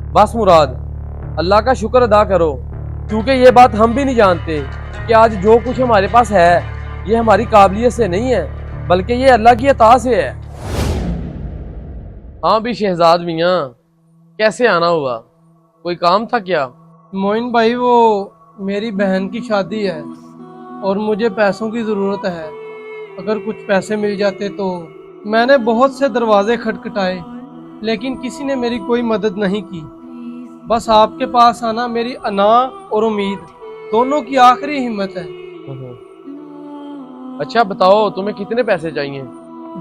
बस मुराद, अल्लाह का शुक्र अदा करो, क्योंकि ये बात हम भी नहीं जानते कि आज जो कुछ हमारे पास है ये हमारी काबिलियत से नहीं है, बल्कि ये अल्लाह की अता से है। हाँ भी शहजाद मियाँ, कैसे आना हुआ? कोई काम था क्या? मोइन भाई, वो मेरी बहन की शादी है और मुझे पैसों की ज़रूरत है। अगर कुछ पैसे मिल जाते तो। मैंने बहुत से दरवाजे खटखटाए लेकिन किसी ने मेरी कोई मदद नहीं की। बस आपके पास आना मेरी अना और उम्मीद दोनों की आखिरी हिम्मत है। अच्छा बताओ, तुम्हें कितने पैसे चाहिए?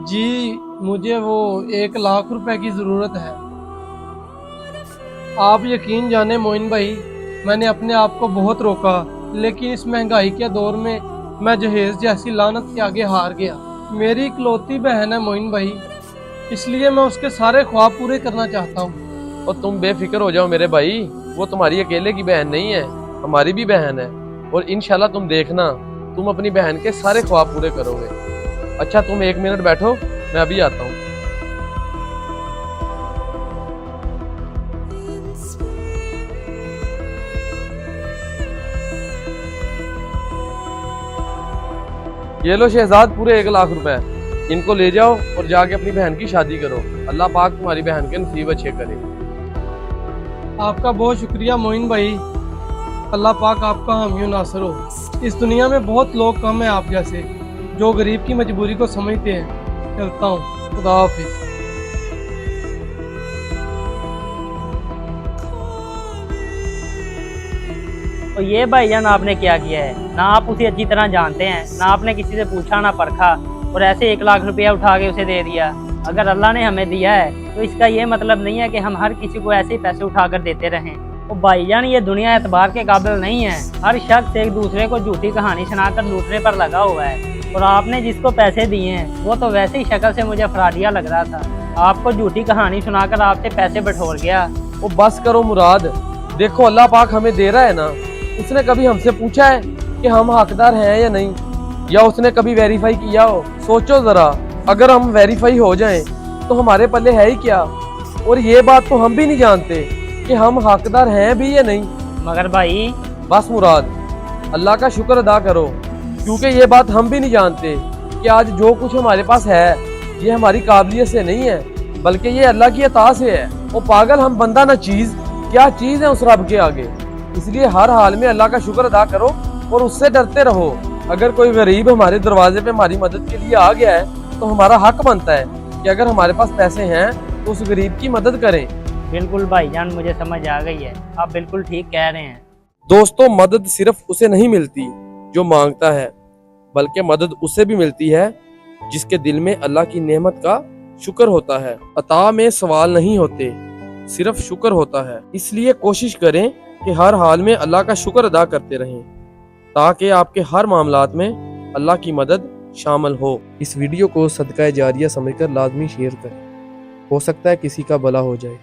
जी, मुझे वो 1 लाख रुपए की ज़रूरत है। आप यकीन जाने मोइन भाई, मैंने अपने आप को बहुत रोका, लेकिन इस महंगाई के दौर में मैं जहेज जैसी लानत के आगे हार गया। मेरी इकलौती बहन है मोइन भाई, इसलिए मैं उसके सारे ख्वाब पूरे करना चाहता हूँ। और तुम बेफिक्र हो जाओ मेरे भाई, वो तुम्हारी अकेले की बहन नहीं है, हमारी भी बहन है। और इंशाल्लाह तुम देखना, तुम अपनी बहन के सारे ख्वाब पूरे करोगे। अच्छा तुम 1 मिनट बैठो, मैं अभी आता हूँ। ये लो शहजाद, पूरे 1 लाख रुपए, इनको ले जाओ और जाके अपनी बहन की शादी करो। अल्लाह पाक तुम्हारी बहन के नसीब अच्छे करे। आपका बहुत शुक्रिया मोइन भाई, अल्लाह पाक आपका हामी नासर हो। इस दुनिया में बहुत लोग कम हैं आप जैसे, जो गरीब की मजबूरी को समझते हैं। चलता हूँ, खुदा हाफिज। तो ये भाईजान आपने क्या किया है? ना आप उसे अच्छी तरह जानते हैं, ना आपने किसी से पूछा ना परखा, और ऐसे 1 लाख रुपया उठा के उसे दे दिया। अगर अल्लाह ने हमें दिया है तो इसका ये मतलब नहीं है कि हम हर किसी को ऐसे ही पैसे उठा कर देते रहें। तो भाईजान, ये दुनिया एतबार के काबिल नहीं है। हर शख्स एक दूसरे को झूठी कहानी सुनाकर लूटने पर लगा हुआ है। और आपने जिसको पैसे दिए हैं वो तो वैसे ही शक्ल से मुझे फ्रॉडिया लग रहा था। आपको झूठी कहानी सुनाकर आपसे पैसे बटोर गया। वो बस करो मुराद, देखो अल्लाह पाक हमें दे रहा है ना। उसने कभी हमसे पूछा है कि हम हकदार हैं या नहीं, या उसने कभी वेरीफाई किया हो? सोचो जरा, अगर हम वेरीफाई हो जाएं तो हमारे पल्ले है ही क्या। और ये बात तो हम भी नहीं जानते कि हम हकदार हैं भी या नहीं। मगर भाई, बस मुराद, अल्लाह का शुक्र अदा करो, क्योंकि ये बात हम भी नहीं जानते कि आज जो कुछ हमारे पास है ये हमारी काबिलियत से नहीं है, बल्कि ये अल्लाह की अता से है। वो पागल, हम बंदा ना चीज, क्या चीज है उस रब के आगे। इसलिए हर हाल में अल्लाह का शुक्र अदा करो और उससे डरते रहो। अगर कोई गरीब हमारे दरवाजे पे हमारी मदद के लिए आ गया है तो हमारा हक बनता है कि अगर हमारे पास पैसे हैं तो उस गरीब की मदद करें। बिल्कुल भाईजान, मुझे समझ आ गई है, आप बिल्कुल ठीक कह रहे हैं। दोस्तों, मदद सिर्फ उसे नहीं मिलती जो मांगता है, बल्कि मदद उसे भी मिलती है जिसके दिल में अल्लाह की नेमत का शुक्र होता है। अता में सवाल नहीं होते, सिर्फ शुक्र होता है। इसलिए कोशिश करें कि हर हाल में अल्लाह का शुक्र अदा करते रहें, ताकि आपके हर मामलात में अल्लाह की मदद शामिल हो। इस वीडियो को सदका जारिया समझकर लाजमी शेयर करें, हो सकता है किसी का भला हो जाए।